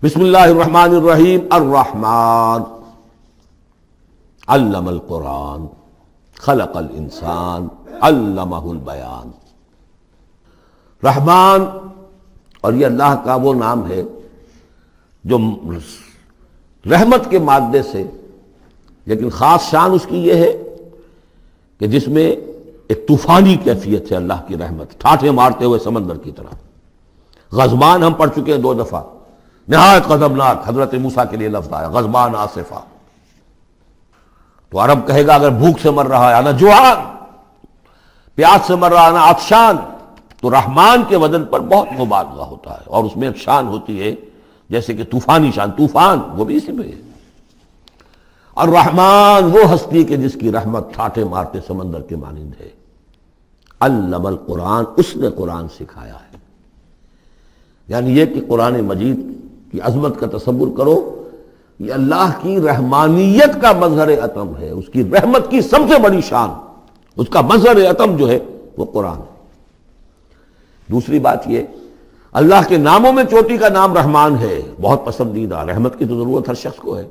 بسم اللہ الرحمن الرحیم الرحمن علم القرآن خلق الانسان علمہ البیان۔ رحمان، اور یہ اللہ کا وہ نام ہے جو رحمت کے مادے سے، لیکن خاص شان اس کی یہ ہے کہ جس میں ایک طوفانی کیفیت ہے اللہ کی رحمت، ٹھاٹھے مارتے ہوئے سمندر کی طرح۔ غضبان ہم پڑھ چکے ہیں 2 دفعہ، نہایت غضبناک، حضرت موسیٰ کے لیے لفظ آیا غضبان آصفہ۔ تو عرب کہے گا اگر بھوک سے مر رہا ہے انا جوعان، پیاس سے مر رہا ہے انا عطشان، تو رحمان کے وزن پر بہت مبالغہ ہوتا ہے، اور اس میں ایک شان ہوتی ہے جیسے کہ طوفانی شان، طوفان وہ بھی اسی میں ہے۔ الرحمن وہ ہستی کہ جس کی رحمت ٹھاٹھے مارتے سمندر کے مانند ہے۔ علم القرآن، اس نے قرآن سکھایا ہے۔ یعنی یہ کہ قرآن مجید کی عظمت کا تصور کرو، یہ اللہ کی رحمانیت کا مظہر عتم ہے، اس کی رحمت کی سب سے بڑی شان، اس کا مظہر عتم جو ہے وہ قرآن ہے۔ دوسری بات یہ، اللہ کے ناموں میں چوٹی کا نام رحمان ہے، بہت پسندیدہ۔ رحمت کی تو ضرورت ہر شخص کو ہے۔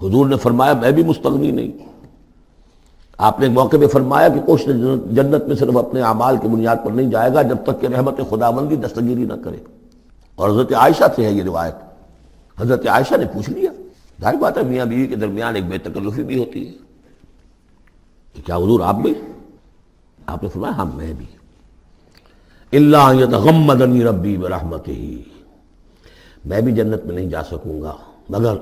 حضور نے فرمایا میں بھی مستغنی نہیں۔ آپ نے ایک موقع پہ فرمایا کہ کوشش جنت میں صرف اپنے اعمال کی بنیاد پر نہیں جائے گا جب تک کہ رحمت خداوندی دستگیری نہ کرے۔ اور حضرت عائشہ سے ہے یہ روایت۔ حضرت عائشہ نے پوچھ لیا، ظاہر بات ہے میاں بیوی کے درمیان ایک بے تکلفی بھی ہوتی ہے، کہ کیا حضور آپ بھی؟ آپ نے فرمایا ہاں میں بھی۔ الا ان یتغمدنی ربی برحمتہ، میں بھی جنت میں نہیں جا سکوں گا مگر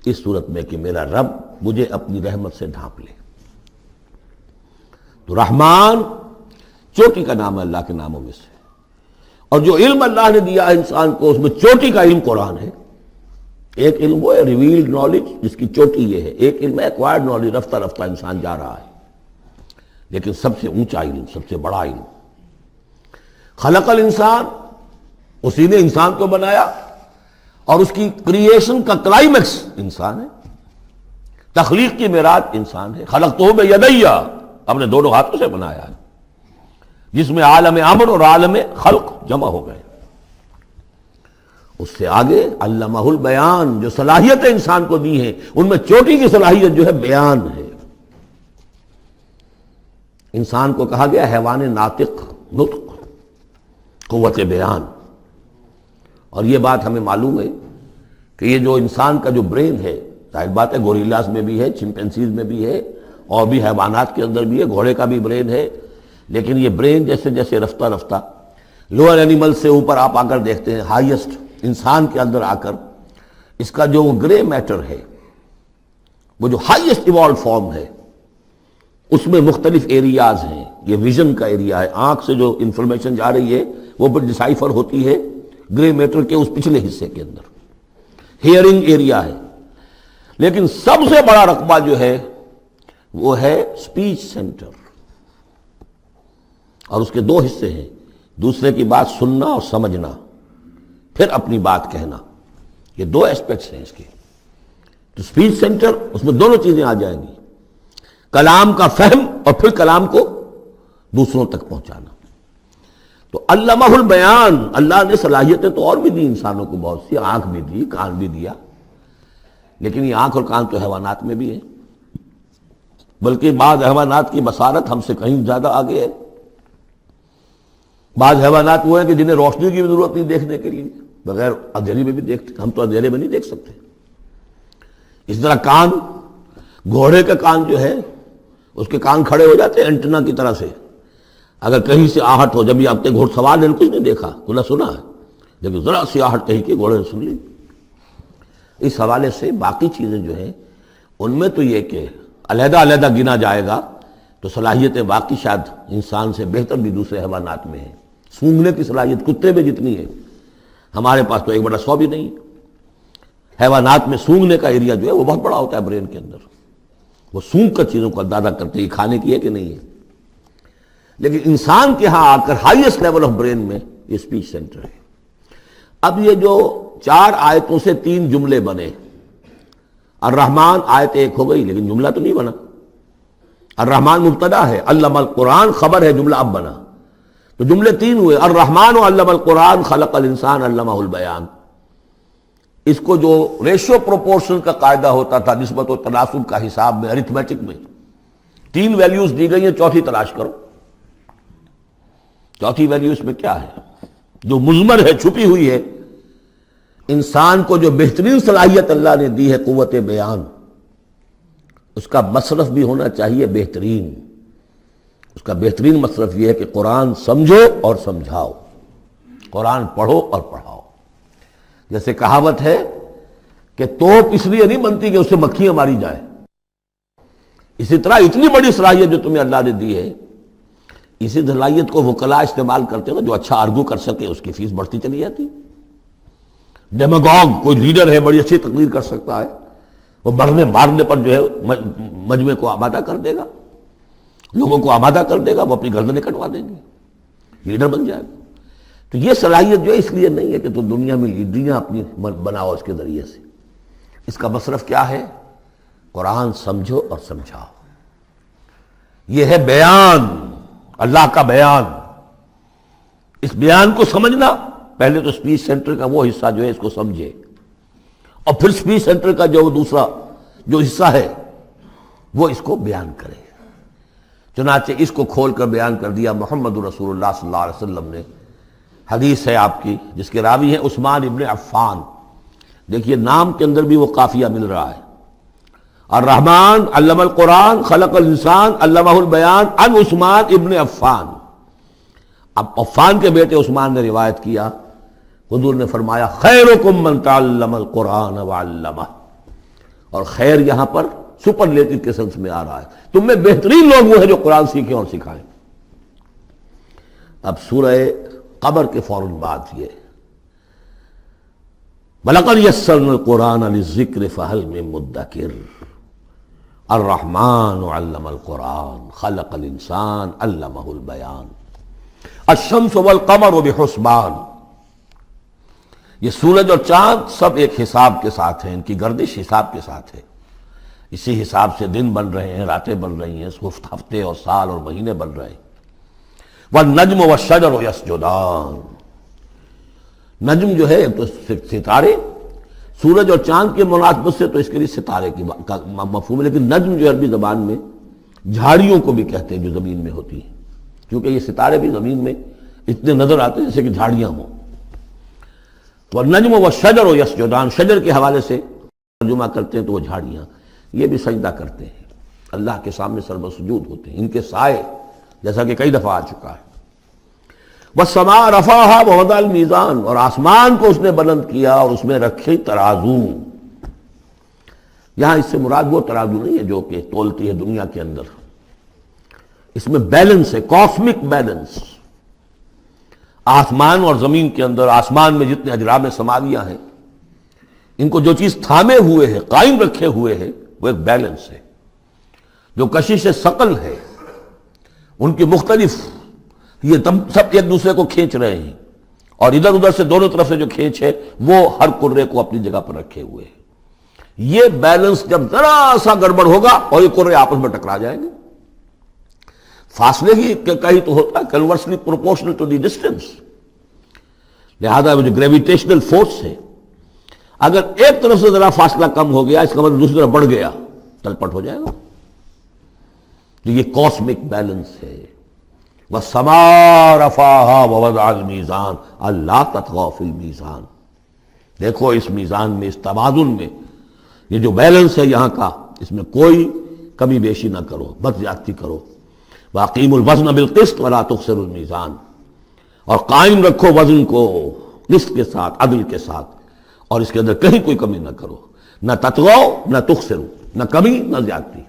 اس صورت میں کہ میرا رب مجھے اپنی رحمت سے ڈھانپ لے۔ تو رحمان چوٹی کا نام ہے اللہ کے ناموں میں سے، اور جو علم اللہ نے دیا ہے انسان کو اس میں چوٹی کا علم قرآن ہے۔ ایک علم وہ ہے ریویلڈ نالج جس کی چوٹی یہ ہے، ایک علم ہے ایکوائرڈ نالج، رفتہ رفتہ انسان جا رہا ہے، لیکن سب سے اونچا علم، سب سے بڑا علم خلق الانسان، اسی نے انسان کو بنایا، اور اس کی کریشن کا کلائمیکس انسان ہے، تخلیق کی معراج انسان ہے۔ خلقتہ بیدی، اپنے دونوں ہاتھوں سے بنایا ہے، جس میں عالم امر اور عالم خلق جمع ہو گئے۔ اس سے آگے علمہ البیان، جو صلاحیتیں انسان کو دی ہیں ان میں چوٹی کی صلاحیت جو ہے بیان ہے۔ انسان کو کہا گیا حیوان ناطق، نطق، قوت بیان۔ اور یہ بات ہمیں معلوم ہے کہ یہ جو انسان کا جو برین ہے، ظاہر بات ہے گوریلاز میں بھی ہے، چمپینزیز میں بھی ہے، اور بھی حیوانات کے اندر بھی ہے، گھوڑے کا بھی برین ہے، لیکن یہ برین جیسے جیسے رفتہ رفتہ لوور اینیمل سے اوپر آپ آ کر دیکھتے ہیں، ہائیسٹ انسان کے اندر آ کر اس کا جو گرے میٹر ہے، وہ جو ہائیسٹ ایوالوڈ فارم ہے، اس میں مختلف ایریاز ہیں۔ یہ ویژن کا ایریا ہے، آنکھ سے جو انفارمیشن جا رہی ہے وہ پھر ڈسائفر ہوتی ہے گرے میٹر کے اس پچھلے حصے کے اندر، ہیئرنگ ایریا ہے۔ لیکن سب سے بڑا رقبہ جو ہے وہ ہے سپیچ سینٹر، اور اس کے 2 حصے ہیں، دوسرے کی بات سننا اور سمجھنا، پھر اپنی بات کہنا۔ یہ 2 ایسپیکٹس ہیں اس کے۔ تو سپیچ سینٹر، اس میں دونوں چیزیں آ جائیں گی، کلام کا فہم اور پھر کلام کو دوسروں تک پہنچانا۔ تو علمہ البیان، اللہ نے صلاحیتیں تو اور بھی دی انسانوں کو بہت سی، آنکھ بھی دی، کان بھی دیا، لیکن یہ آنکھ اور کان تو حیوانات میں بھی ہے، بلکہ بعض حیوانات کی بصارت ہم سے کہیں زیادہ آگے ہے۔ بعض حیوانات وہ ہیں کہ جنہیں روشنی کی بھی ضرورت نہیں دیکھنے کے لیے، بغیر اندھیرے میں بھی دیکھتے، ہم تو اندھیرے میں نہیں دیکھ سکتے۔ اس طرح کان، گھوڑے کا کان جو ہے اس کے کان کھڑے ہو جاتے ہیں اینٹنا کی طرح سے، اگر کہیں سے آہٹ ہو، جب یہ اپنے گھوڑ سوار نے کچھ نہیں دیکھا، نہ سنا ہے، لیکن ذرا سی آہٹ کہیں کہ گھوڑے نے سن لی۔ اس حوالے سے باقی چیزیں جو ہیں ان میں تو یہ کہ علیحدہ علیحدہ گنا جائے گا تو صلاحیتیں باقی شاید انسان سے بہتر بھی دوسرے حیوانات میں ہیں۔ سونگھنے کی صلاحیت کتے میں جتنی ہے، ہمارے پاس تو 1/100 بھی نہیں۔ حیوانات میں سونگھنے کا ایریا جو ہے وہ بہت بڑا ہوتا ہے برین کے اندر، وہ سونگ کر چیزوں کو اندازہ کرتے ہیں کھانے کی ہے کہ نہیں ہے۔ لیکن انسان کے ہاں آ کر ہائیسٹ لیول آف برین میں یہ سپیچ سینٹر ہے۔ اب یہ جو 4 آیتوں سے 3 جملے بنے، الرحمن آیت 1 ہو گئی لیکن جملہ تو نہیں بنا۔ الرحمن مبتدا ہے، علم القرآن خبر ہے، جملہ اب بنا، تو جملے 3 ہوئے، الرحمن علم القرآن خلق الانسان علمہ البیان۔ اس کو جو ریشو پروپورشن کا قاعدہ ہوتا تھا نسبت و تناسب کا حساب میں ارتھمیٹک میں 3 ویلیوز دی گئی ہیں، چوتھی تلاش کرو۔ چوتھی ویلیو اس میں کیا ہے جو مضمر ہے، چھپی ہوئی ہے؟ انسان کو جو بہترین صلاحیت اللہ نے دی ہے قوت بیان، اس کا مصرف بھی ہونا چاہیے بہترین۔ اس کا بہترین مصرف یہ ہے کہ قرآن سمجھو اور سمجھاؤ، قرآن پڑھو اور پڑھاؤ۔ جیسے کہاوت ہے کہ توپ اس لیے نہیں بنتی کہ اس سے مکھیاں ماری جائیں، اسی طرح اتنی بڑی صلاحیت جو تمہیں اللہ نے دی ہے، اسی صلاحیت کو وکلاء استعمال کرتے ہو، جو اچھا آرگو کر سکے اس کی فیس بڑھتی چلی جاتی۔ ڈیماگوگ کوئی لیڈر ہے، بڑی اچھی تقریر کر سکتا ہے، وہ مرنے مارنے پر جو ہے مجمع کو آمادہ کر دے گا، لوگوں کو آمادہ کر دے گا، وہ اپنی گردنیں کٹوا دیں گے، لیڈر بن جائے گا۔ تو یہ صلاحیت جو ہے اس لیے نہیں ہے کہ تو دنیا میں لیڈریاں اپنی بناؤ اس کے ذریعے سے۔ اس کا مصرف کیا ہے؟ قرآن سمجھو اور سمجھاؤ۔ یہ ہے بیان، اللہ کا بیان۔ اس بیان کو سمجھنا، پہلے تو اسپیچ سینٹر کا وہ حصہ جو ہے اس کو سمجھے، اور پھر اسپیچ سینٹر کا جو دوسرا جو حصہ ہے وہ اس کو بیان کرے۔ چنانچہ اس کو کھول کر بیان کر دیا محمد رسول اللہ صلی اللہ علیہ وسلم نے۔ حدیث ہے آپ کی جس کے راوی ہیں عثمان ابن عفان۔ دیکھیے نام کے اندر بھی وہ قافیہ مل رہا ہے، الرحمن علم القرآن خلق الانسان علمہ البیان عن عثمان ابن عفان۔ اب عفان کے بیٹے عثمان نے روایت کیا، حضور نے فرمایا خیرکم من تعلم القرآن وعلمہ، اور خیر یہاں پر سپرلیٹو کے سنس میں آ رہا ہے، تم میں بہترین لوگ وہ ہیں جو قرآن سیکھیں اور سکھائیں۔ اب سورہ قمر کے فوراً بعد یہ وَلَقَدْ يَسَّرْنَا الْقُرْآنَ لِلذِّكْرِ فَهَلْ مِن مُدَّكِرٍ الرحمن علم القرآن خلق الانسان علمہ البیان الشمس والقمر بحسبان۔ یہ سورج اور چاند سب ایک حساب کے ساتھ ہیں، ان کی گردش حساب کے ساتھ ہے، اسی حساب سے دن بن رہے ہیں، راتیں بن رہی ہیں، ہفتے اور سال اور مہینے بن رہے ہیں۔ والنجم والشجر یسجدان، نجم جو ہے تو ستارے، سورج اور چاند کے مناسبت سے تو اس کے لیے ستارے کی مفہوم ہے، لیکن نجم جو عربی زبان میں جھاڑیوں کو بھی کہتے ہیں جو زمین میں ہوتی ہیں، کیونکہ یہ ستارے بھی زمین میں اتنے نظر آتے ہیں جیسے کہ جھاڑیاں ہوں۔ والنجم والشجر یسجدان، شجر کے حوالے سے ترجمہ کرتے ہیں تو وہ جھاڑیاں، یہ بھی سجدہ کرتے ہیں، اللہ کے سامنے سربسجود ہوتے ہیں، ان کے سائے، جیسا کہ کئی دفعہ آ چکا ہے۔ والسماء رفعها ووضع الميزان، اور آسمان کو اس نے بلند کیا اور اس میں رکھے ترازو۔ یہاں اس سے مراد وہ ترازو نہیں ہے جو کہ تولتی ہے دنیا کے اندر، اس میں بیلنس ہے، کاسمک بیلنس۔ آسمان اور زمین کے اندر، آسمان میں جتنے اجرام سماویہ ہیں، ان کو جو چیز تھامے ہوئے ہے، قائم رکھے ہوئے ہے، وہ ایک بیلنس ہے۔ جو کشش ثقل ہے، ان کی مختلف، یہ سب ایک دوسرے کو کھینچ رہے ہیں، اور ادھر ادھر سے دونوں طرف سے جو کھینچ ہے وہ ہر کرے کو اپنی جگہ پر رکھے ہوئے ہیں۔ یہ بیلنس جب ذرا سا گڑبڑ ہوگا اور یہ کرے آپس میں ٹکرا جائیں گے، فاصلے ہی کہیں تو ہوتا ہے conversely proportional to the distance, لہذا وہ جو گریویٹیشنل فورس ہے، اگر ایک طرف سے ذرا فاصلہ کم ہو گیا، اس کا مطلب دوسری طرف بڑھ گیا، تلپٹ ہو جائے گا۔ تو یہ کاسمک بیلنس ہے۔ وَالسَّمَاءَ رَفَعَهَا وَوَضَعَ الْمِيزَانَ أَلَّا تَطْغَوْا فِي الْمِيزَانِ، دیکھو اس میزان میں، اس توازن میں، یہ جو بیلنس ہے یہاں کا، اس میں کوئی کمی بیشی نہ کرو، بد زیادتی کرو۔ وَأَقِيمُوا الْوَزْنَ بِالْقِسْطِ وَلَا تُخْسِرُوا الْمِيزَانَ، اور قائم رکھو وزن کو قسط کے ساتھ، عدل کے ساتھ، اور اس کے اندر کہیں کوئی کمی نہ کرو، نہ تطغوا نہ تخسروا، نہ کمی نہ زیادتی۔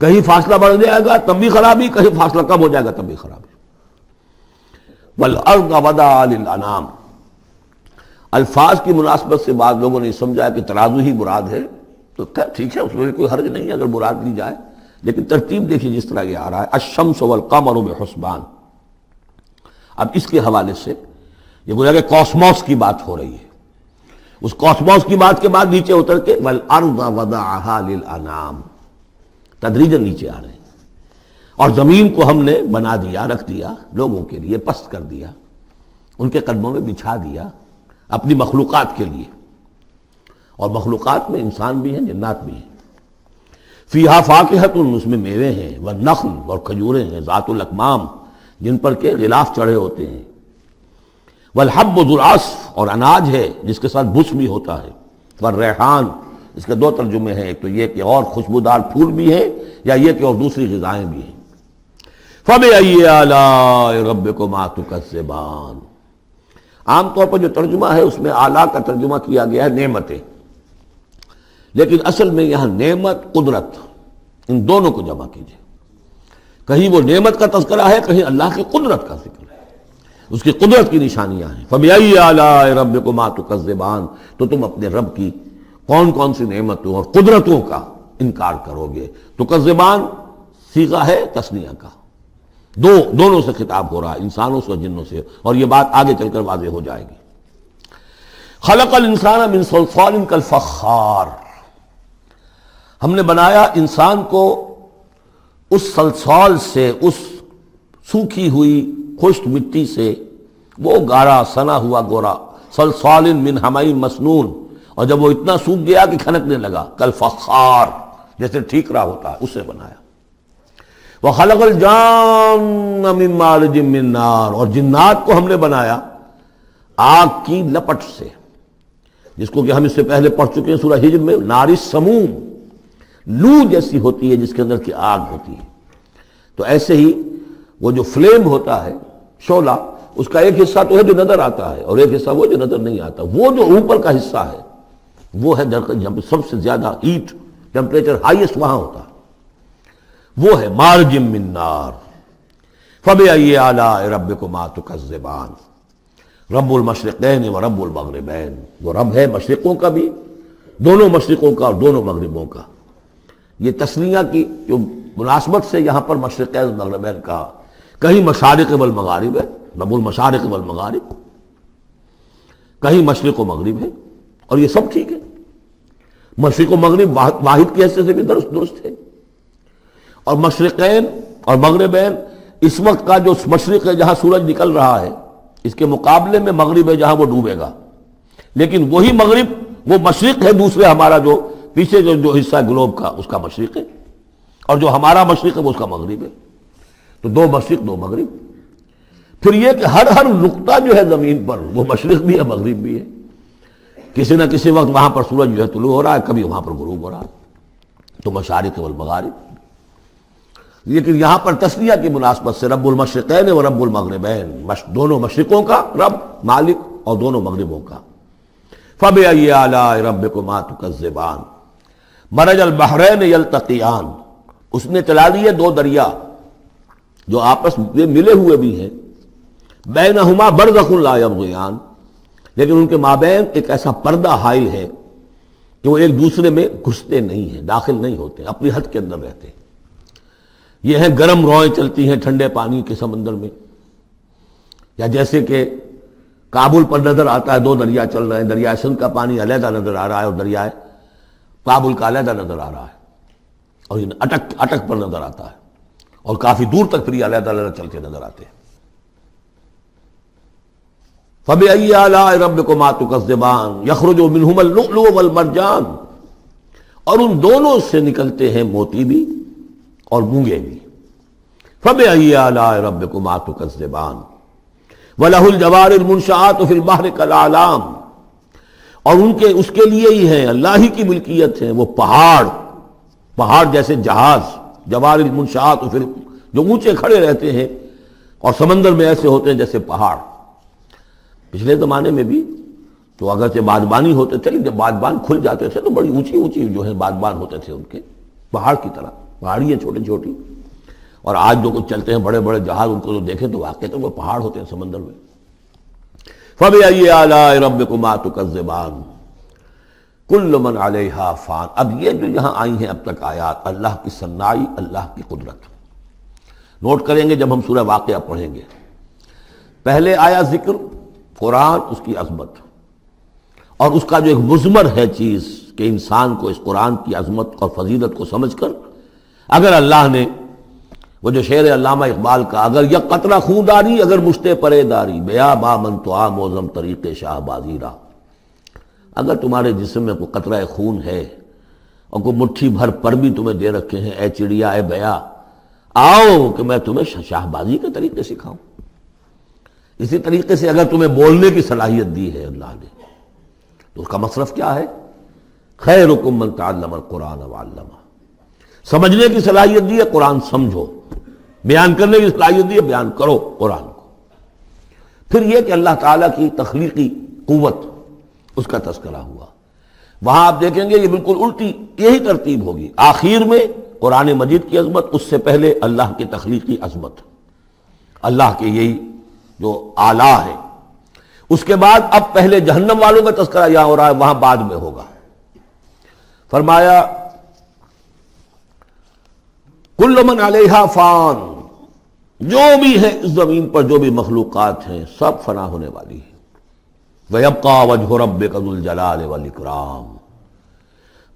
کہیں فاصلہ بڑھ جائے گا تب بھی خرابی، کہیں فاصلہ کم ہو جائے گا تب بھی خرابی۔ وَالْأَرْضَ وَضَعَهَا لِلْأَنَامِ، الفاظ کی مناسبت سے بعض لوگوں نے سمجھا کہ ترازو ہی مراد ہے، تو ٹھیک ہے، اس میں کوئی حرج نہیں ہے اگر مراد لی جائے، لیکن ترتیب دیکھیے جس طرح یہ آ رہا ہے، الشمس والقمر بحسبان۔ اب اس کے حوالے سے یہ گویا کہ کاسموس کی بات ہو رہی ہے، اس کاسموس کی بات کے بعد نیچے اتر کے وَالْأَرْضَ وَضَعَهَا لِلْأَنَامِ، تدریجاً نیچے آ رہے ہیں، اور زمین کو ہم نے بنا دیا، رکھ دیا لوگوں کے لیے، پست کر دیا، ان کے قدموں میں بچھا دیا اپنی مخلوقات کے لیے۔ اور مخلوقات میں انسان بھی ہیں، جنات بھی ہیں۔ فیہا فاکہۃ، اس میں میوے ہیں، والنخل، اور کھجوریں ہیں، ذات الاکمام، جن پر کے غلاف چڑھے ہوتے ہیں، والحب ذو العصف، اور اناج ہے جس کے ساتھ بس بھی ہوتا ہے، والریحان، اس کے دو ترجمے ہیں، ایک تو یہ کہ اور خوشبودار پھول بھی ہیں، یا یہ کہ اور دوسری غذائیں بھی ہیں۔ فَبِأَيِّ آلَاءِ رَبِّكُمَا تُكَذِّبَانِ، عام طور پر جو ترجمہ ہے اس میں آلاء کا ترجمہ کیا گیا ہے نعمتیں، لیکن اصل میں یہاں نعمت، قدرت، ان دونوں کو جمع کیجیے۔ کہیں وہ نعمت کا تذکرہ ہے، کہیں اللہ کی قدرت کا ذکر ہے، اس کی قدرت کی نشانیاں ہیں۔ فَبِأَيِّ آلَاءِ رَبِّكُمَا تُكَذِّبَانِ، تو تم اپنے رب کی کون کون سی نعمتوں اور قدرتوں کا انکار کرو گے۔ تکذبان صیغہ ہے تثنیہ کا، دونوں سے خطاب ہو رہا ہے، انسانوں سے اور جنوں سے، اور یہ بات آگے چل کر واضح ہو جائے گی۔ خلق الانسان من صلصال کالفخار، ہم نے بنایا انسان کو اس صلصال سے، اس سوکھی ہوئی خشک مٹی سے، وہ گارا سنا ہوا گورا، صلصال من حمئی مسنون، اور جب وہ اتنا سوکھ گیا کہ کھنکنے لگا، کالفخار، جیسے ٹھیکرا ہوتا ہے، اسے بنایا۔ وَخَلَقَ الْجَانَّ مِن مَارِجٍ مِّن نَار، اور جنات کو ہم نے بنایا آگ کی لپٹ سے، جس کو کہ ہم اس سے پہلے پڑھ چکے ہیں سورہ ہجر میں، نار السموم، لو جیسی ہوتی ہے جس کے اندر کی آگ ہوتی ہے۔ تو ایسے ہی وہ جو فلیم ہوتا ہے، شعلہ، اس کا ایک حصہ تو ہے جو نظر آتا ہے، اور ایک حصہ وہ جو نظر نہیں آتا۔ وہ جو اوپر کا حصہ ہے وہ ہے جب سب سے زیادہ ہیٹ ٹیمپریچر ہائیسٹ وہاں ہوتا ہے، وہ ہے مارج من نار۔ فَبِأَيِّ آلَاءِ رَبِّكُمَا تُكَذِّبَانِ، رب المشرقین و رب المغربین، وہ رب ہے مشرقوں کا بھی، دونوں مشرقوں کا اور دونوں مغربوں کا۔ یہ تسنیہ کی جو مناسبت سے یہاں پر مشرقین و مغربین کہا، کہیں مشارق والمغارب ہے، رب المشارق والمغارب، کہیں مشرق و مغرب ہے، اور یہ سب ٹھیک ہے، مشرق و مغرب واحد کی حیثیت سے بھی درست ہے۔ اور مشرقین اور مغربین، اس وقت کا جو مشرق ہے جہاں سورج نکل رہا ہے، اس کے مقابلے میں مغرب ہے جہاں وہ ڈوبے گا، لیکن وہی مغرب وہ مشرق ہے دوسرے، ہمارا جو پیچھے جو حصہ ہے گلوب کا، اس کا مشرق ہے، اور جو ہمارا مشرق ہے وہ اس کا مغرب ہے۔ تو دو مشرق دو مغرب۔ پھر یہ کہ ہر نقطہ جو ہے زمین پر وہ مشرق بھی ہے مغرب بھی ہے، کسی نہ کسی وقت وہاں پر سورج جو ہے طلوع ہو رہا ہے، کبھی وہاں پر غروب ہو رہا ہے، تو مشارق والمغارب۔ لیکن یہاں پر تسنیہ کی مناسبت سے رب المشرقین و رب المغربین، دونوں مشرقوں کا رب مالک اور دونوں مغربوں کا۔ فَبِأَيِّ آلَاءِ رَبِّكُمَا تُكَذِّبَانِ، مَرَجَ الْبَحْرَيْنِ يَلْتَقِيَانِ، اس نے چلا دیے دو دریا جو آپس میں ملے ہوئے بھی ہیں، بینہما برزخ لا یبغیان، لیکن ان کے مابین ایک ایسا پردہ حائل ہے کہ وہ ایک دوسرے میں گھستے نہیں ہیں، داخل نہیں ہوتے، اپنی حد کے اندر رہتے ہیں۔ یہ ہیں گرم روئیں چلتی ہیں ٹھنڈے پانی کے سمندر میں، یا جیسے کہ کابل پر نظر آتا ہے دو دریا چل رہے ہیں، دریائے سندھ کا پانی علیحدہ نظر آ رہا ہے اور دریائے کابل کا علیحدہ نظر آ رہا ہے، اور یہ اٹک پر نظر آتا ہے، اور کافی دور تک پھر یہ علیحدہ علیحدہ چل کے نظر آتے ہیں۔ فَبِأَيِّ آلَاءِ رَبِّكُمَا تُكَذِّبَانِ يَخْرُجُ مِنْهُمَا اللُّؤْلُؤُ وَالْمَرْجَانُ، اور ان دونوں سے نکلتے ہیں موتی بھی اور مونگے بھی۔ فَبِأَيِّ آلَاءِ رَبِّكُمَا تُكَذِّبَانِ وَلَهُ الْجَوَارِ الْمُنشَآتُ فِي الْبَحْرِ كَالْأَعْلَامِ، اور اس کے لیے ہی ہیں، اللہ ہی کی ملکیت ہے وہ پہاڑ جیسے جہاز، جوار المنشآت جو اونچے کھڑے رہتے ہیں اور سمندر میں ایسے ہوتے ہیں جیسے پہاڑ۔ پچھلے زمانے میں بھی تو اگرچہ بادبانی ہوتے تھے، جب بادبان کھل جاتے تھے تو بڑی اونچی اونچی جو ہے بادبان ہوتے تھے ان کے، پہاڑ کی طرح، پہاڑیاں چھوٹی چھوٹی، اور آج جو کچھ چلتے ہیں بڑے بڑے جہاز، ان کو تو دیکھیں تو واقعی تو وہ پہاڑ ہوتے ہیں سمندر میں۔ فَبِأَيِّ آلَاءِ رَبِّكُمَا تُكَذِّبَانِ كُلُّ مَنْ عَلَيْهَا فَانٍ، اب یہ جو یہاں آئی ہیں اب تک آیات، اللہ کی صنائی، اللہ کی قدرت نوٹ کریں گے جب ہم سورہ واقعہ پڑھیں گے۔ پہلے آیا ذکر قرآن، اس کی عظمت، اور اس کا جو ایک مضمر ہے چیز کہ انسان کو اس قرآن کی عظمت اور فضیلت کو سمجھ کر، اگر اللہ نے وہ جو شعر علامہ اقبال کا، اگر یک قطرہ خون داری اگر مشتے پرے داری، بیا با من تو موزم طریق شاہ بازی را، اگر تمہارے جسم میں کوئی قطرہ خون ہے اور کوئی مٹھی بھر پر بھی تمہیں دے رکھے ہیں، اے چڑیا اے بیا، آؤ کہ میں تمہیں شاہ بازی کے طریقے سکھاؤں۔ اسی طریقے سے اگر تمہیں بولنے کی صلاحیت دی ہے اللہ نے تو اس کا مصرف کیا ہے؟ خیرکم من تعلم القرآن وعلمہ۔ سمجھنے کی صلاحیت دی ہے، قرآن سمجھو۔ بیان کرنے کی صلاحیت دی ہے، بیان کرو قرآن کو۔ پھر یہ کہ اللہ تعالیٰ کی تخلیقی قوت، اس کا تذکرہ ہوا۔ وہاں آپ دیکھیں گے یہ بالکل الٹی یہی ترتیب ہوگی، آخر میں قرآن مجید کی عظمت، اس سے پہلے اللہ کی تخلیقی عظمت، اللہ کے یہی جو اعلیٰ ہے، اس کے بعد اب پہلے جہنم والوں کا تذکرہ یہاں ہو رہا ہے، وہاں بعد میں ہوگا۔ فرمایا کل من علیہا فان، جو بھی ہے اس زمین پر جو بھی مخلوقات ہیں سب فنا ہونے والی ہے۔ وَيَبْقَى وَجْهُ رَبِّكَ ذُو الْجَلَالِ وَالْإِكْرَامِ،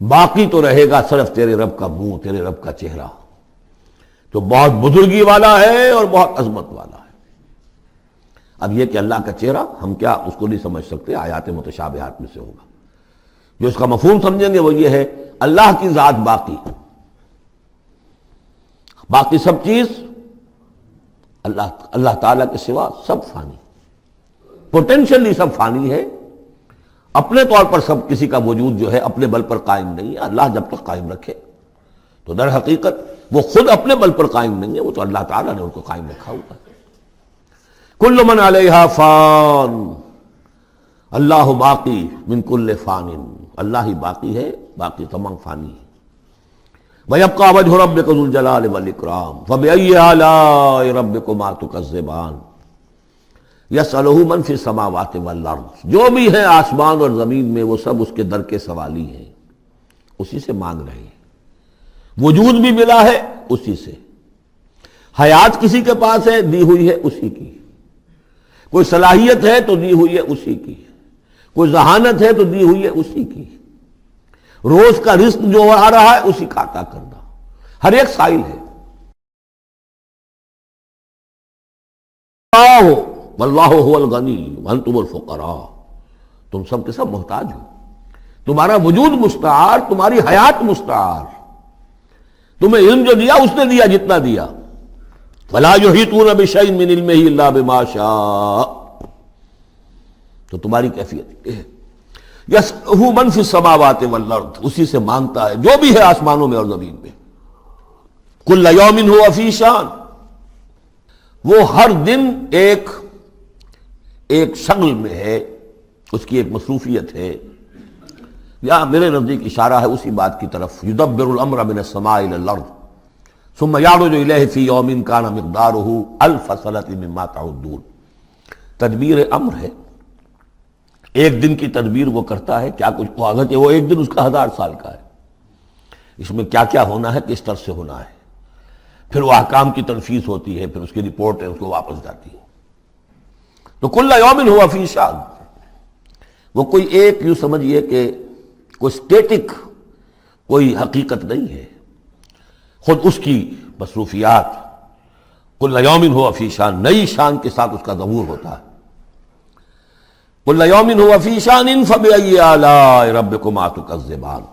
باقی تو رہے گا صرف تیرے رب کا منہ، تیرے رب کا چہرہ، جو بہت بزرگی والا ہے اور بہت عظمت والا ہے۔ اب یہ کہ اللہ کا چہرہ ہم کیا اس کو نہیں سمجھ سکتے، آیات متشابہات میں سے ہوگا۔ جو اس کا مفہوم سمجھیں گے وہ یہ ہے اللہ کی ذات باقی، باقی سب چیز اللہ تعالیٰ کے سوا سب فانی، پوٹینشلی سب فانی ہے، اپنے طور پر سب کسی کا وجود جو ہے اپنے بل پر قائم نہیں ہے۔ اللہ جب تک قائم رکھے تو در حقیقت وہ خود اپنے بل پر قائم نہیں ہے، وہ تو اللہ تعالیٰ نے ان کو قائم رکھا ہوا ہے۔ کل من علیہا فان، اللہ باقی من کل فان، اللہ ہی باقی ہے، باقی تمام فانی ہے۔ وَيَبْقَى وَجْهُ رَبِّكَ ذُو الْجَلَالِ وَالْإِكْرَامِ فَبِأَيِّ آلَاءِ رَبِّكُمَا تُكَذِّبَانِ يَسْأَلُهُ مَنْ فِي السَّمَاوَاتِ وَالْأَرْضِ، جو بھی ہے آسمان اور زمین میں وہ سب اس کے در کے سوالی ہیں، اسی سے مانگ رہے ہیں۔ وجود بھی ملا ہے اسی سے، حیات کسی کے پاس ہے دی ہوئی ہے اسی کی، کوئی صلاحیت ہے تو دی ہوئی ہے اسی کی، کوئی ذہانت ہے تو دی ہوئی ہے اسی کی، روز کا رزق جو آ رہا ہے اسی کا عطا کرنا، ہر ایک سائل ہے۔ واللہ هو الغنی وانتم الفقراء، تم سب کے سب محتاج ہو، تمہارا وجود مستعار، تمہاری حیات مستعار، تمہیں علم جو دیا اس نے دیا جتنا دیا۔ ولا یحیطون بشیء من علمہ الا بما شاء، تو تمہاری کیفیت یہ ہے۔ یسألہ من فی السماوات والارض، اسی سے مانگتا ہے جو بھی ہے آسمانوں میں اور زمین میں۔ کل یوم ہوا فی شان، وہ ہر دن ایک شغل میں ہے، اس کی ایک مصروفیت ہے۔ یا میرے نزدیک اشارہ ہے اسی بات کی طرف، یدبر الامر من السماء الى الارض ثم یعرج الیہ فی یوم کان مقدارہ الف سنۃ مما تعدون۔ تدبیر امر ہے، ایک دن کی تدبیر وہ کرتا ہے، کیا کچھ اگرچہ وہ ایک دن اس کا 1000 سال کا ہے، اس میں کیا کیا ہونا ہے، کس طرح سے ہونا ہے، پھر وہ احکام کی تنفیذ ہوتی ہے، پھر اس کی رپورٹ ہے، اس کو واپس جاتی ہے۔ تو کل یوم ہوا فی شان، وہ کوئی ایک یوں سمجھیے کہ کوئی اسٹیٹک کوئی حقیقت نہیں ہے، خود اس کی مصروفیات، کل یوم ہوا فی شان، نئی شان کے ساتھ اس کا ظہور ہوتا ہے۔ کل یوم ہوا فی شان فبأی آلاء ربکما تکذبان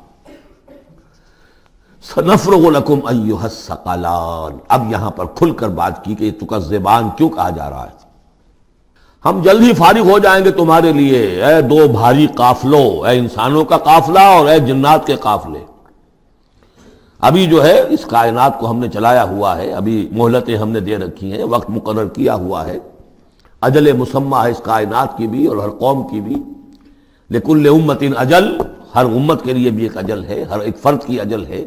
سنفرغ لکم ایھا الثقلان۔ اب یہاں پر کھل کر بات کی کہ یہ تکذبان کیوں کہا جا رہا ہے۔ ہم جلد ہی فارغ ہو جائیں گے تمہارے لیے، اے دو بھاری قافلوں، اے انسانوں کا قافلہ اور اے جنات کے قافلے۔ ابھی جو ہے اس کائنات کو ہم نے چلایا ہوا ہے، ابھی مہلتیں ہم نے دے رکھی ہیں، وقت مقرر کیا ہوا ہے، اجل مسمى ہے اس کائنات کی بھی اور ہر قوم کی بھی۔ لکل امت اجل، ہر امت کے لیے بھی ایک اجل ہے، ہر ایک فرد کی اجل ہے،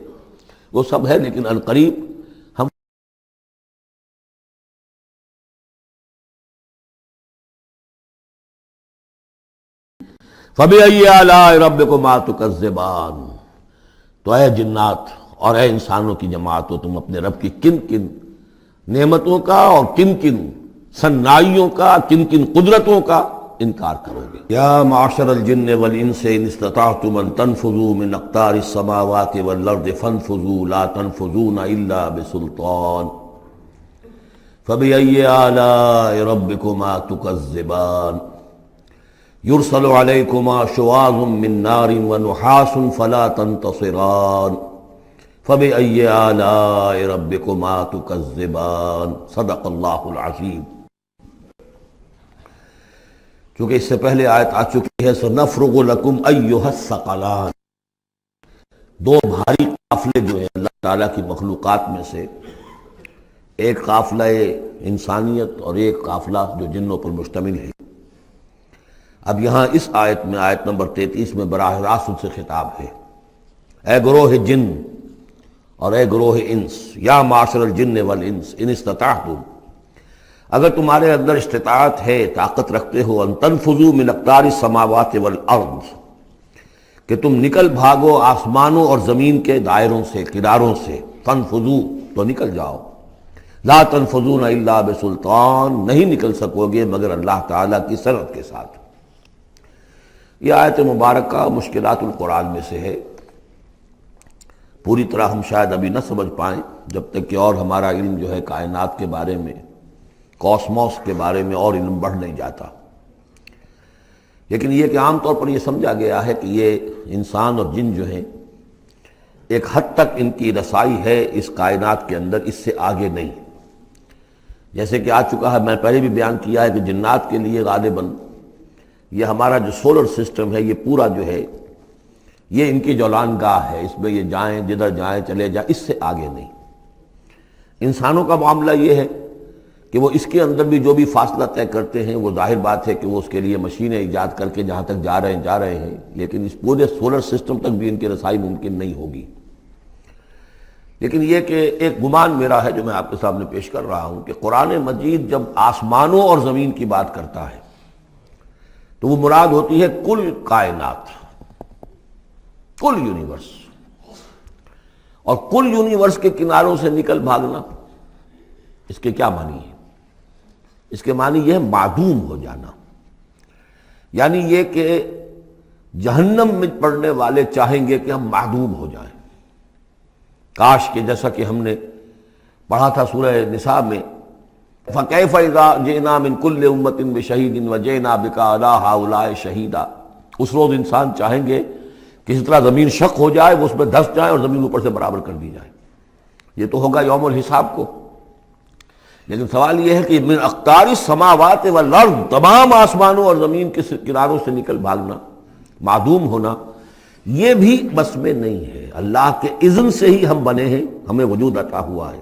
وہ سب ہے، لیکن القریب ہم فَبِأَيِّ آلَاءِ رَبِّكُمَا تُكَذِّبَانِ، تو اے جنات اور اے انسانوں کی جماعتوں، تم اپنے رب کی کن کن نعمتوں کا اور کن کن صنائیوں کا، کن کن قدرتوں کا انکار کرو گے۔ یا معشر الجن والانس ان استطعتم ان تنفذوا من اقطار السماوات والارض فانفذوا لا تنفذون الا بسلطان فبأي آلاء ربكما تكذبان یرسل علیکما شواظ من نار ونحاس فلا تنتصران فبأی آلاء ربکما تکذبان صدق اللہ العظیم۔ چونکہ اس سے پہلے آیت آ چکی ہے سنفرغ لکم ایھا الثقلان، دو بھاری قافلے جو ہیں اللہ تعالیٰ کی مخلوقات میں سے، ایک قافلہ انسانیت اور ایک قافلہ جو جنوں پر مشتمل ہے۔ اب یہاں اس آیت میں، آیت نمبر 33 میں براہ راست ان سے خطاب ہے، اے گروہ جن اور اے گروہ انس، یا معاشر الجن والانس ان استطعتم، اگر تمہارے اندر استطاعت ہے، طاقت رکھتے ہو، ان تنفذوا من اقطار السماوات والارض، کہ تم نکل بھاگو آسمانوں اور زمین کے دائروں سے، کناروں سے، فانفذوا تو نکل جاؤ، لا تنفذون الا بسلطان، نہیں نکل سکو گے مگر اللہ تعالیٰ کی سرعت کے ساتھ۔ یہ آیت مبارکہ مشکلات القرآن میں سے ہے، پوری طرح ہم شاید ابھی نہ سمجھ پائیں جب تک کہ اور ہمارا علم جو ہے کائنات کے بارے میں، کاسموس کے بارے میں اور علم بڑھ نہیں جاتا۔ لیکن یہ کہ عام طور پر یہ سمجھا گیا ہے کہ یہ انسان اور جن جو ہیں ایک حد تک ان کی رسائی ہے اس کائنات کے اندر، اس سے آگے نہیں۔ جیسے کہ آ چکا ہے، میں پہلے بھی بیان کیا ہے کہ جنات کے لیے غالباً یہ ہمارا جو سولر سسٹم ہے، یہ پورا جو ہے یہ ان کی جولان گاہ ہے، اس میں یہ جائیں جدھر جائیں چلے جائیں، اس سے آگے نہیں۔ انسانوں کا معاملہ یہ ہے کہ وہ اس کے اندر بھی جو بھی فاصلہ طے کرتے ہیں، وہ ظاہر بات ہے کہ وہ اس کے لیے مشینیں ایجاد کر کے جہاں تک جا رہے ہیں، لیکن اس پورے سولر سسٹم تک بھی ان کی رسائی ممکن نہیں ہوگی۔ لیکن یہ کہ ایک گمان میرا ہے جو میں آپ کے سامنے پیش کر رہا ہوں کہ قرآن مجید جب آسمانوں اور زمین کی بات کرتا ہے تو وہ مراد ہوتی ہے کل کائنات، کل یونیورس، اور کل یونیورس کے کناروں سے نکل بھاگنا، اس کے کیا معنی ہے؟ اس کے معنی یہ ہے معدوم ہو جانا، یعنی یہ کہ جہنم میں پڑنے والے چاہیں گے کہ ہم معدوم ہو جائیں۔ کاش کہ جیسا کہ ہم نے پڑھا تھا سورہ نساء میں، فَكَيْفَ إِذَا جِئْنَا مِن كُلِّ أُمَّةٍ بِشَهِيدٍ وَجِئْنَا بِكَ عَلَىٰ هَٰؤُلَاءِ شَهِيدًا۔ اس روز انسان چاہیں گے کہ اس طرح زمین شق ہو جائے، وہ اس میں دھس جائے اور زمین اوپر سے برابر کر دی جائے۔ یہ تو ہوگا یوم الحساب کو۔ لیکن سوال یہ ہے کہ من اقطار السماوات والارض، تمام آسمانوں اور زمین کے کناروں سے نکل بھاگنا، معدوم ہونا، یہ بھی بس میں نہیں ہے۔ اللہ کے اذن سے ہی ہم بنے ہیں، ہمیں وجود عطا ہوا ہے،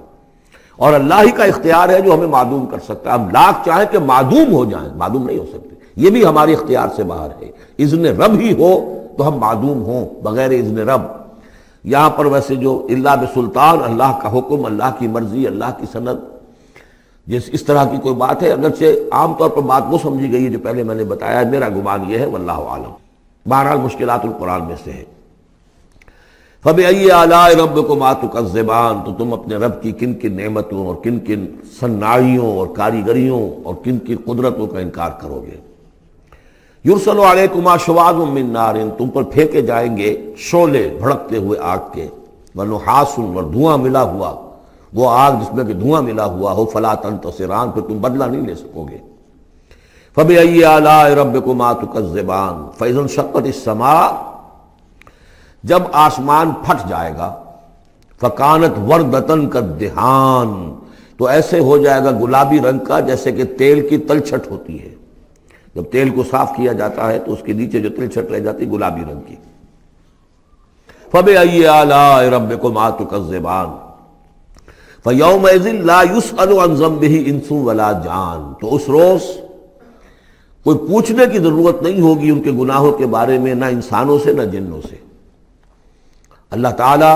اور اللہ ہی کا اختیار ہے جو ہمیں معدوم کر سکتا ہے۔ ہم لاکھ چاہیں کہ معدوم ہو جائیں، معدوم نہیں ہو سکتے، یہ بھی ہمارے اختیار سے باہر ہے۔ اذن رب ہی ہو تو ہم معدوم ہوں بغیر اذن رب۔ یہاں پر ویسے جو اللہ بسلطان، اللہ کا حکم، اللہ کی مرضی، اللہ کی سند، اس طرح کی کوئی بات ہے، اگرچہ عام طور پر بات وہ سمجھی گئی ہے جو پہلے میں نے بتایا ہے، میرا گمان یہ ہے واللہ عالم۔ بہرحال مشکلات القرآن میں سے ہے۔ فَبِأَيِّ آلَاءِ رَبِّكُمَا تُكَذِّبَانِ، تو تم اپنے رب کی کن کن نعمتوں اور کن کن صناعیوں اور کاریگریوں اور کن کن قدرتوں کا انکار کرو گے۔ یرسل علیکما شواظ من نار، تم پر پھینکے جائیں گے شعلے بھڑکتے ہوئے آگ کے، ونحاس، اور دھواں ملا ہوا، وہ آگ جس میں کہ دھواں ملا ہوا ہو، فلا تنتصران، پھر تم بدلہ نہیں لے سکو گے۔ فَبِأَيِّ آلَاءِ رَبِّكُمَا تُكَذِّبَانِ فَإِذَا انشَقَّتِ السَّمَاءُ، جب آسمان پھٹ جائے گا، فَكَانَتْ وَرْدَةً كَالدِّهَانِ، تو ایسے ہو جائے گا گلابی رنگ کا جیسے کہ تیل کی تلچھٹ ہوتی ہے۔ جب تیل کو صاف کیا جاتا ہے تو اس کے نیچے جو تلچھٹ رہ جاتی گلابی رنگ کی۔ فَبِأَيِّ آلَاءِ رَبِّكُمَا تُكَذِّبَانِ فَيَوْمَئِذٍ لَا يُسْأَلُ عَنْ ذَنبِهِ إِنسٌ وَلَا جَانٌ، تو اس روز کوئی پوچھنے کی ضرورت نہیں ہوگی ان کے گناہوں کے بارے میں، نہ انسانوں سے نہ جنوں سے۔ اللہ تعالیٰ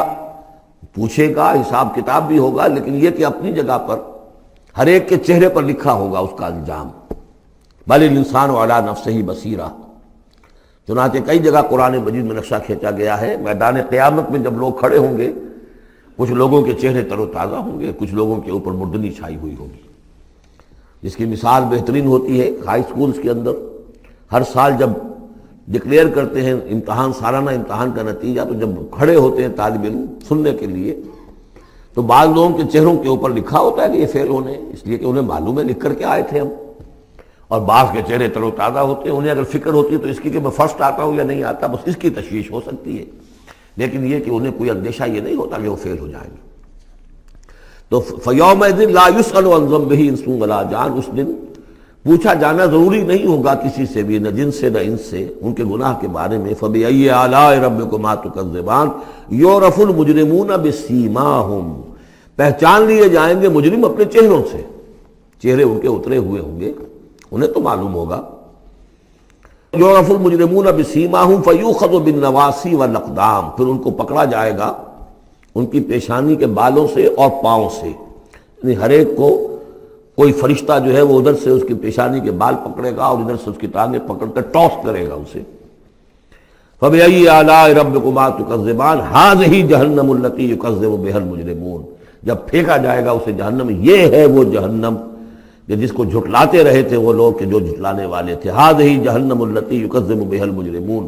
پوچھے گا، حساب کتاب بھی ہوگا، لیکن یہ کہ اپنی جگہ پر ہر ایک کے چہرے پر لکھا ہوگا اس کا انجام۔ بل الانسان علی نفسہ بصیرہ، چنانچہ کئی جگہ قرآن مجید میں نقشہ کھینچا گیا ہے، میدان قیامت میں جب لوگ کھڑے ہوں گے، کچھ لوگوں کے چہرے تر و تازہ ہوں گے، کچھ لوگوں کے اوپر مردنی چھائی ہوئی ہوگی، جس کی مثال بہترین ہوتی ہے ہائی سکولز کے اندر۔ ہر سال جب ڈکلیئر کرتے ہیں امتحان، سالانہ امتحان کا نتیجہ، تو جب کھڑے ہوتے ہیں طالب علم سننے کے لیے، تو بعض لوگوں کے چہروں کے اوپر لکھا ہوتا ہے کہ یہ فیل ہونے، اس لیے کہ انہیں معلوم ہے لکھ کر کے آئے تھے ہم، اور بعض کے چہرے تر و تازہ ہوتے ہیں، انہیں اگر فکر ہوتی ہے تو اس کی کہ میں فرسٹ آتا ہوں یا نہیں آتا، بس اس کی تشویش ہو سکتی ہے، لیکن یہ کہ انہیں کوئی اندیشہ یہ نہیں ہوتا کہ وہ فیل ہو جائیں گے۔ تو فَيَوْمَئِذٍ لَا يُسْأَلُ عَنْ ذَنبِهِ انس ولا جان، اس دن پوچھا جانا ضروری نہیں ہوگا کسی سے بھی، نہ جن سے نہ انس سے، ان کے گناہ کے بارے میں۔ فَبِأَيِّ آلَاءِ رَبِّكُمَا تُكَذِّبَانِ يُعْرَفُ الْمُجْرِمُونَ بِسِیمَاهُمْ، پہچان لیے جائیں گے مجرم اپنے چہروں سے، چہرے ان کے اترے ہوئے ہوں گے، انہیں تو معلوم ہوگا۔ یعرف المجرمون بسیماہم فیؤخذ بالنواصی والاقدام، پھر ان کو پکڑا جائے گا ان کی پیشانی کے بالوں سے اور پاؤں سے، یعنی ہر ایک کو کوئی فرشتہ جو ہے وہ ادھر سے اس کی پیشانی کے بال پکڑے گا اور ادھر سے اس کی ٹانگیں پکڑ کر ٹاس کرے گا اسے۔ فَبِأَيِّ آلَاءِ رَبِّكُمَا تُكَذِّبَانِ هَٰذِهِ جَهَنَّمُ الَّتِي يُكَذِّبُ بِهَا الْمُجْرِمُونَ، جب پھینکا جائے گا اسے جہنم، یہ ہے وہ جہنم کہ جس کو جھٹلاتے رہے تھے وہ لوگ کہ جو جھٹلانے والے تھے۔ هَٰذِهِ جَهَنَّمُ الَّتِي يُكَذِّبُ بِهَا الْمُجْرِمُونَ،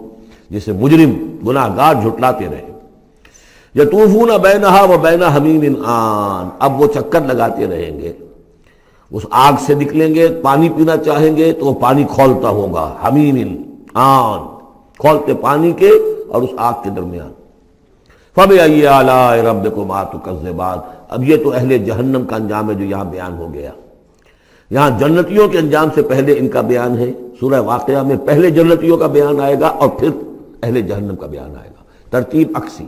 جسے مجرم گناہ گار جھٹلاتے رہے۔ یطوفون بینہا و بین حمیم آن، اب وہ چکر لگاتے رہیں گے، اس آگ سے نکلیں گے، پانی پینا چاہیں گے تو وہ پانی کھولتا ہوگا، حمیم آن، کھولتے پانی کے اور اس آگ کے درمیان۔ فَبِأَيِّ آلَاءِ رَبِّكُمَا تُكَذِّبَانِ، اب یہ تو اہل جہنم کا انجام ہے جو یہاں بیان ہو گیا۔ یہاں جنتیوں کے انجام سے پہلے ان کا بیان ہے، سورہ واقعہ میں پہلے جنتیوں کا بیان آئے گا اور پھر اہل جہنم کا بیان آئے گا، ترتیب عکسی۔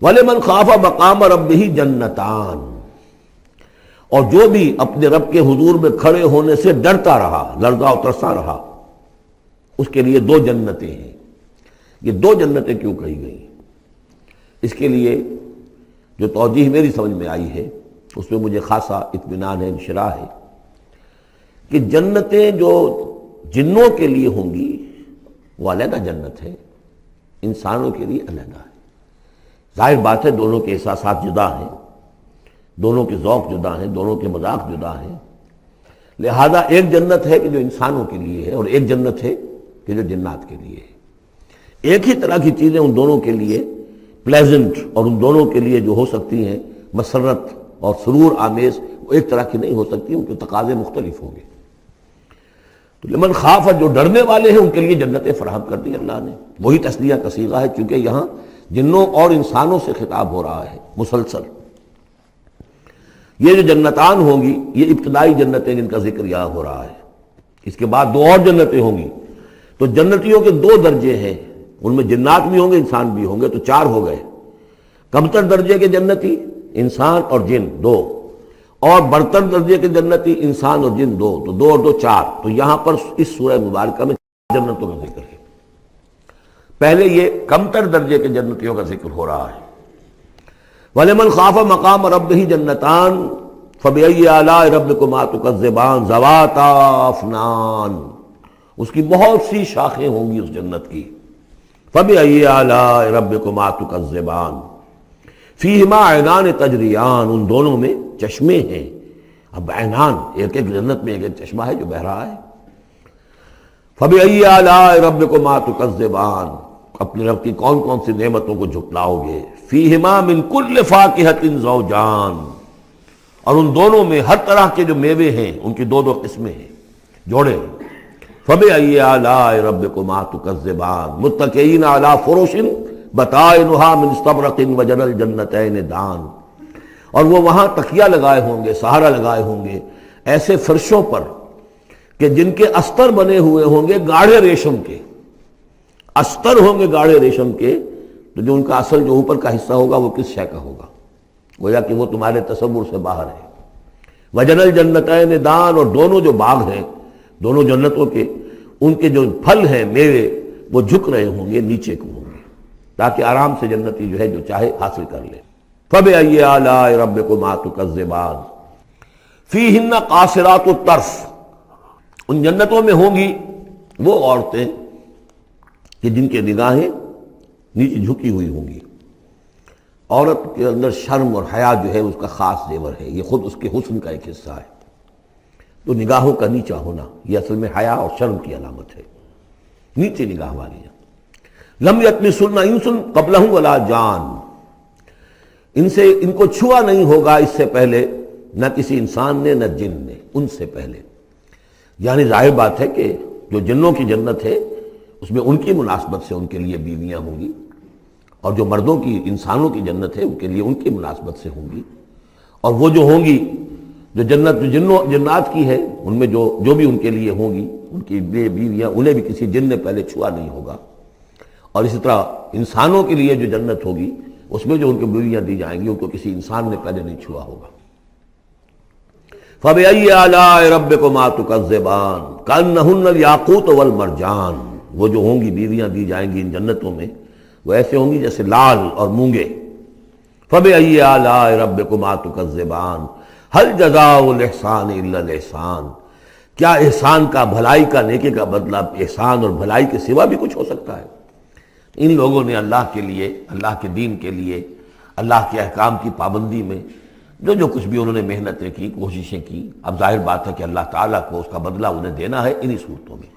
وَلِمَنْ خَافَ مَقَامَ رَبِّهِ جَنَّتَانِ، اور جو بھی اپنے رب کے حضور میں کھڑے ہونے سے ڈرتا رہا، لرزا و ترسا رہا، اس کے لیے دو جنتیں ہیں۔ یہ دو جنتیں کیوں کہی گئی؟ اس کے لیے جو توجیہ میری سمجھ میں آئی ہے اس میں مجھے خاصا اطمینان ہے، انشراح ہے، کہ جنتیں جو جنوں کے لیے ہوں گی وہ علیحدہ جنت ہے، انسانوں کے لیے علیحدہ ہے۔ ظاہر بات ہے دونوں کے احساسات جدا ہیں، دونوں کے ذوق جدا ہیں، دونوں کے مذاق جدا ہیں، لہذا ایک جنت ہے کہ جو انسانوں کے لیے ہے اور ایک جنت ہے کہ جو جنات کے لیے ہے۔ ایک ہی طرح کی چیزیں ان دونوں کے لیے پلیزنٹ اور ان دونوں کے لیے جو ہو سکتی ہیں مسرت اور سرور آمیز، وہ ایک طرح کی نہیں ہو سکتی، ان کے تقاضے مختلف ہوں گے۔ تو لمن خاف، جو ڈرنے والے ہیں ان کے لیے جنتیں فراہم کر دی اللہ نے، وہی تسلیہ کا صیغہ ہے چونکہ یہاں جنوں اور انسانوں سے خطاب ہو رہا ہے مسلسل۔ یہ جو جنتان ہوں گی یہ ابتدائی جنتیں جن کا ذکر یہاں ہو رہا ہے، اس کے بعد دو اور جنتیں ہوں گی، تو جنتیوں کے دو درجے ہیں، ان میں جنات بھی ہوں گے انسان بھی ہوں گے، تو چار ہو گئے۔ کمتر درجے کے جنتی انسان اور جن دو، اور برتر درجے کے جنتی انسان اور جن دو، تو دو اور دو چار۔ تو یہاں پر اس سورہ مبارکہ میں جنتوں کا ذکر ہے۔ پہلے یہ کمتر درجے کے جنتیوں کا ذکر ہو رہا ہے۔ وَلِمَنْ خَافَ مَقَامَ رَبِّهِ جَنَّتَانِ فَبِأَيِّ آلَاءِ رَبِّكُمَا تُكَذِّبَانِ ذَوَاتَا أَفْنَانٍ، اس کی بہت سی شاخیں ہوں گی اس جنت کی۔ فَبِأَيِّ آلَاءِ رَبِّكُمَا تُكَذِّبَانِ فِيهِمَا عَيْنَانِ تَجْرِيَانِ، ان دونوں میں چشمے ہیں۔ اب عینان، ایک ایک جنت میں ایک ایک چشمہ ہے جو بہہ رہا ہے۔ فَبِأَيِّ آلَاءِ رَبِّكُمَا تُكَذِّبَانِ، اپنے رب کی کون کون سی نعمتوں کو جھٹلاؤ گے۔ فِيهِمَا مِن كُلِّ فَاكِهَةٍ زَوْجَانِ، اور ان دونوں میں ہر طرح کے جو میوے ہیں ان کی دو دو قسمیں ہیں، جوڑے۔ فَبِأَيِّ آلَاءِ رَبِّكُمَا تُكَذِّبَانِ مُتَّكِئِينَ عَلَىٰ فُرُشٍ بَطَائِنُهَا مِنْ اسْتَبْرَقٍ وَجَنَى الْجَنَّتَيْنِ دَانٍ، اور وہ وہاں تکیہ لگائے ہوں گے، سہارا لگائے ہوں گے ایسے فرشوں پر کہ جن کے استر بنے ہوئے ہوں گے گاڑھے ریشم کے، استر ہوں گے گاڑھے ریشم کے، تو جو ان کا اصل جو اوپر کا حصہ ہوگا وہ کس شے کا ہوگا، گویا کہ وہ تمہارے تصور سے باہر ہے۔ وَجَنَى الْجَنَّتَيْنِ دَانٍ، اور دونوں جو باغ ہیں دونوں جنتوں کے، ان کے جو پھل ہیں میوے وہ جھک رہے ہوں گے، نیچے کو ہوں گے، تاکہ آرام سے جنتی جو ہے جو چاہے حاصل کر لے۔ فَبِأَيِّ آلَاءِ رَبِّكُمَا تُكَذِّبَانِ فِيهِنَّ قَاصِرَاتُ الطَّرْفِ، ان جنتوں میں ہوں گی وہ عورتیں کہ جن کے نگاہیں نیچے جھکی ہوئی ہوں گی۔ عورت کے اندر شرم اور حیا جو ہے اس کا خاص زیور ہے، یہ خود اس کے حسن کا ایک حصہ ہے۔ تو نگاہوں کا نیچا ہونا یہ اصل میں حیا اور شرم کی علامت ہے، نیچے نگاہ والی۔ لم یطمثن انس قبلہم ولا جان، ان کو چھوا نہیں ہوگا اس سے پہلے نہ کسی انسان نے نہ جن نے، ان سے پہلے۔ یعنی ظاہر بات ہے کہ جو جنوں کی جنت ہے اس میں ان کی مناسبت سے ان کے لیے بیویاں ہوں گی، اور جو مردوں کی انسانوں کی جنت ہے ان کے لیے ان کی مناسبت سے ہوں گی، اور وہ جو ہوں گی جو جنت جنات کی ہے ان میں جو بھی ان کے لیے ہوں گی ان کی بیویاں انہیں بھی کسی جن نے پہلے چھوا نہیں ہوگا، اور اسی طرح انسانوں کے لیے جو جنت ہوگی اس میں جو ان کو بیویاں دی جائیں گی ان کو کسی انسان نے پہلے نہیں چھوا ہوگا۔ فَبِأَيِّ آلَاءِ رَبِّكُمَا تُكَذِّبَانِ كَأَنَّهُنَّ الْيَاقُوتُ وَالْمَرْجَانُ، وہ جو ہوں گی بیویاں دی جائیں گی ان جنتوں میں وہ ایسے ہوں گی جیسے لال اور مونگے۔ فَبِأَيِّ آلَاءِ رَبِّكُمَا تُكَذِّبَانِ هَلْ جَزَاءُ الْإِحْسَانِ إِلَّا الْإِحْسَانُ، کیا احسان کا، بھلائی کا، نیکی کا بدلہ احسان اور بھلائی کے سوا بھی کچھ ہو سکتا ہے؟ ان لوگوں نے اللہ کے لیے، اللہ کے دین کے لیے، اللہ کے احکام کی پابندی میں جو کچھ بھی انہوں نے محنتیں کی، کوششیں کی، اب ظاہر بات ہے کہ اللہ تعالیٰ کو اس کا بدلہ انہیں دینا ہے انہی صورتوں میں۔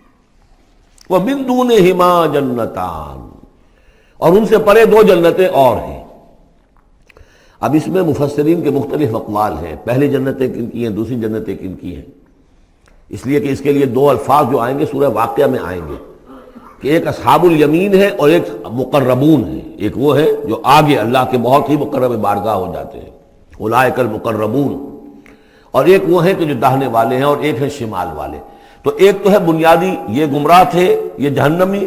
وَمِن دُونِهِمَا جَنَّتَانِ، اور ان سے پرے دو جنتیں اور ہیں۔ اب اس میں مفسرین کے مختلف اقوال ہیں، پہلی جنتیں کن کی ہیں، دوسری جنتیں کن کی ہیں، اس لیے کہ اس کے لیے دو الفاظ جو آئیں گے سورہ واقعہ میں آئیں گے کہ ایک اصحاب الیمین ہے اور ایک مقربون ہے۔ ایک وہ ہے جو آگے اللہ کے بہت ہی مقرب بارگاہ ہو جاتے ہیں، اولئک المقربون، اور ایک وہ ہیں کہ جو داہنے والے ہیں، اور ایک ہے شمال والے۔ تو ایک تو ہے بنیادی، یہ گمراہ تھے، یہ جہنمی،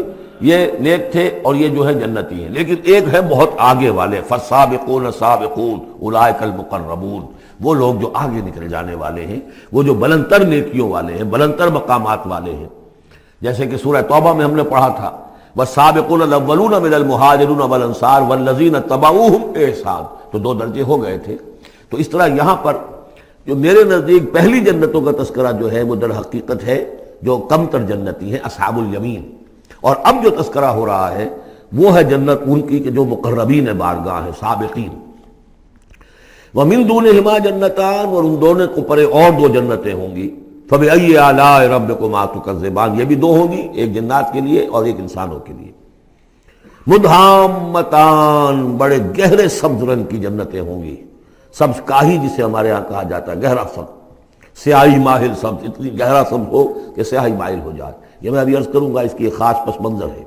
یہ نیک تھے، اور یہ جو ہے جنتی ہیں، لیکن ایک ہے بہت آگے والے، فالسابقون السابقون اولئک المقربون، وہ لوگ جو آگے نکل جانے والے ہیں، وہ جو بلند تر نیکیوں والے ہیں، بلند تر مقامات والے ہیں۔ جیسے کہ سورہ توبہ میں ہم نے پڑھا تھا والسابقون الاولون من المہاجرین والانصار والذین اتبعوہم بإحسان، تو دو درجے ہو گئے تھے۔ تو اس طرح یہاں پر جو میرے نزدیک پہلی جنتوں کا تذکرہ جو ہے وہ در حقیقت ہے جو کم تر جنتی ہیں، اصحاب الیمین، اور اب جو تذکرہ ہو رہا ہے وہ ہے جنت ان کی کہ جو مقربین بارگاہ ہیں، سابقین۔ وَمِن دُونِهِمَا جَنَّتَانِ، اور ان دونوں کو پرے اور دو جنتیں ہوں گی۔ فَبِأَيِّ آلَاءِ رَبِّكُمَا تُكَذِّبَانِ، یہ بھی دو ہوں گی، ایک جنات کے لیے اور ایک انسانوں کے لیے۔ مُدْحَامَّتَانِ، بڑے گہرے سبز رنگ کی جنتیں ہوں گی، سبز کاہی جسے ہمارے ہاں کہا جاتا ہے، گہرا سبز، سیاہی مائل سبز، اتنی گہرا سبز ہو کہ سیاہی مائل ہو جائے۔ یہ میں ابھی عرض کروں گا، اس کی ایک خاص پس منظر ہے۔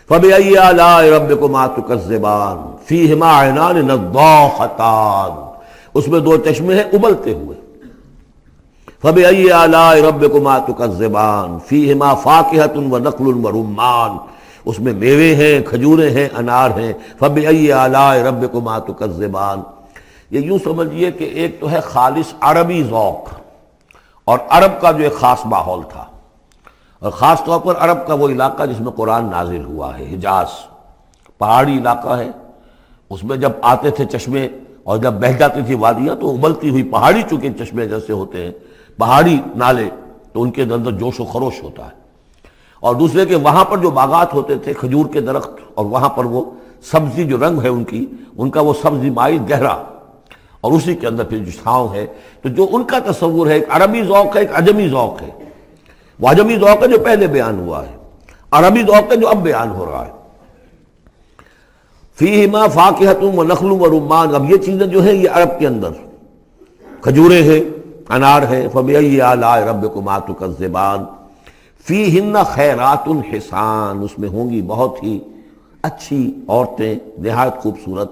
فَبِأَيِّ آلَاءِ رَبِّكُمَا تُكَذِّبَانِ فِيهِمَا عَيْنَانِ نَضَّاخَتَانِ، اس میں دو چشمے ہیں ابلتے ہوئے۔ فَبِأَيِّ آلَاءِ رَبِّكُمَا تُكَذِّبَانِ فِيهِمَا فَاكِهَةٌ وَنَخْلٌ وَرُمَّانٌ، اس میں میوے ہیں، کھجوریں ہیں، انار ہیں۔ فَبِأَيِّ آلَاءِ رَبِّكُمَا تُكَذِّبَانِ، یہ یوں سمجھیے کہ ایک تو ہے خالص عربی ذوق، اور عرب کا جو ایک خاص ماحول تھا، اور خاص طور پر عرب کا وہ علاقہ جس میں قرآن نازل ہوا ہے، حجاز، پہاڑی علاقہ ہے، اس میں جب آتے تھے چشمے اور جب بہہ جاتی تھی وادیاں تو ابلتی ہوئی پہاڑی چونکہ چشمے جیسے ہوتے ہیں، پہاڑی نالے، تو ان کے اندر جوش و خروش ہوتا ہے۔ اور دوسرے کہ وہاں پر جو باغات ہوتے تھے، کھجور کے درخت، اور وہاں پر وہ سبزی جو رنگ ہے ان کا وہ سبزی مائل گہرا، اور اسی کے اندر پھر جو چھاؤں ہے، تو جو ان کا تصور ہے ایک عربی ذوق ہے، ایک عجمی ذوق ہے۔ وہ عجمی ذوق ہے جو پہلے بیان ہوا ہے، عربی ذوق ہے جو اب بیان ہو رہا ہے۔ فیہما فاکہۃ ونخل ورمان، اب یہ چیزیں جو ہیں یہ عرب کے اندر کھجوریں ہیں، انار ہے۔ فبأی آلاء ربکما تکذبان فیہن خیرات حسان، اس میں ہوں گی بہت ہی اچھی عورتیں، نہایت خوبصورت۔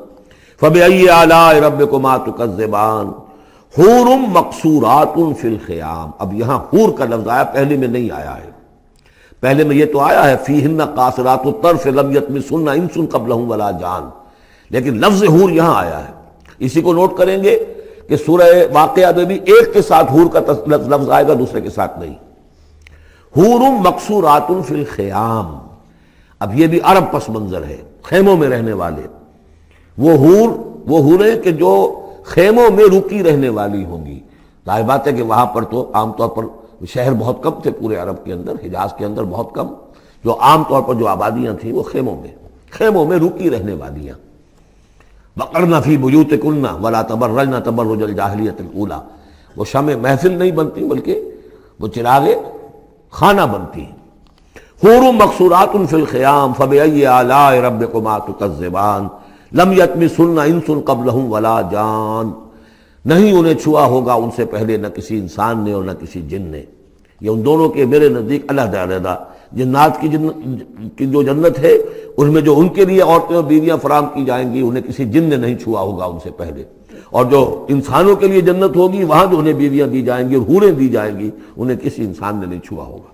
فبأی آلاء ربکما تکذبان حور مقصورات فی الخیام، اب یہاں حور کا لفظ آیا، پہلے میں نہیں آیا ہے۔ پہلے میں یہ تو آیا ہے فیہن قاصرات الطرف لم یطمثن انس قبلہم ولا جان، لیکن لفظ حور یہاں آیا ہے۔ اسی کو نوٹ کریں گے کہ سورہ واقعہ میں بھی ایک کے ساتھ حور کا لفظ آئے گا، دوسرے کے ساتھ نہیں۔ حور مقصورات فی الخیام، اب یہ بھی عرب پس منظر ہے، خیموں میں رہنے والے۔ وہ حوریں کہ جو خیموں میں رکی رہنے والی ہوں گی۔ ظاہر بات ہے کہ وہاں پر تو عام طور پر شہر بہت کم تھے، پورے عرب کے اندر، حجاز کے اندر بہت کم، جو عام طور پر جو آبادیاں تھیں وہ خیموں میں رکی رہنے والیاں۔ وقرن فی بیوتکن ولا تبرجن تبرج الجاہلیۃ الاولی، وہ شمع محفل نہیں بنتی بلکہ وہ چراغ خانہ بنتی ہیں۔ حور مقصورات فی الخیام فبأی آلاء ربکما تکذبان لم یطمثن انس قبلہم ولا جان، نہیں انہیں چھوا ہوگا ان سے پہلے نہ کسی انسان نے اور نہ کسی جن نے۔ یہ ان دونوں کے میرے نزدیک علیحدہ علیحدہ، جنات کی جو جنت ہے اس میں جو ان کے لیے عورتیں اور بیویاں فراہم کی جائیں گی انہیں کسی جن نے نہیں چھوا ہوگا ان سے پہلے، اور جو انسانوں کے لیے جنت ہوگی وہاں جو انہیں بیویاں دی جائیں گی اور حوریں دی جائیں گی انہیں کسی انسان نے نہیں چھوا ہوگا۔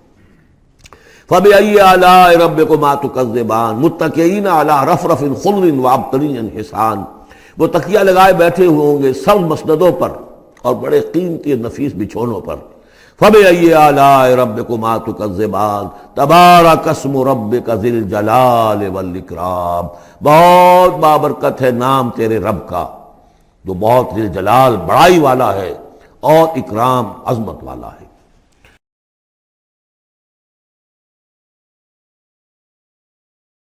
فَبِأَيِّ آلَاءِ رَبِّكُمَا تُكَذِّبَانِ مُتَّكِئِينَ عَلَىٰ رَفْرَفٍ خُضْرٍ وَعَبْقَرِيٍّ حِسَانٍ، وہ تکیہ لگائے بیٹھے ہوئے ہوں گے سب مسندوں پر اور بڑے قیمتی نفیس بچھونوں پر۔ فَبِأَيِّ آلَاءِ رَبِّكُمَا تُكَذِّبَانِ تَبَارَكَ اسْمُ رَبِّكَ ذِي الْجَلَالِ وَالْإِكْرَامِ، بہت بابرکت ہے نام تیرے رب کا جو بہت ذی الجلال بڑائی والا ہے اور اکرام عظمت والا ہے۔